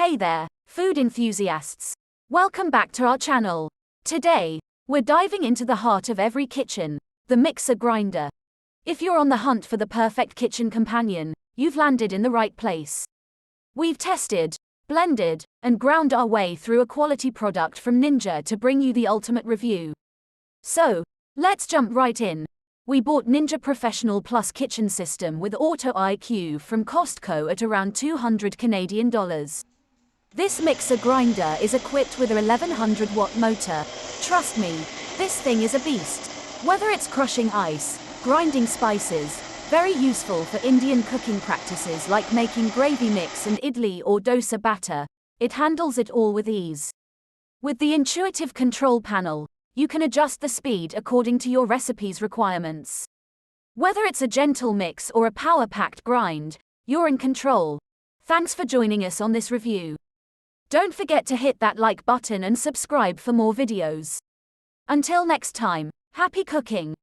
Hey there, food enthusiasts. Welcome back to our channel. Today, we're diving into the heart of every kitchen, the mixer grinder. If you're on the hunt for the perfect kitchen companion, you've landed in the right place. We've tested, blended, and ground our way through a quality product from Ninja to bring you the ultimate review. So, let's jump right in. We bought Ninja Professional Plus Kitchen System with Auto IQ from Costco at around $200 Canadian. This mixer grinder is equipped with a 1100-watt motor. Trust me, this thing is a beast. Whether it's crushing ice, grinding spices, very useful for Indian cooking practices like making gravy mix and idli or dosa batter, it handles it all with ease. With the intuitive control panel, you can adjust the speed according to your recipe's requirements. Whether it's a gentle mix or a power-packed grind, you're in control. Thanks for joining us on this review. Don't forget to hit that like button and subscribe for more videos. Until next time, happy cooking!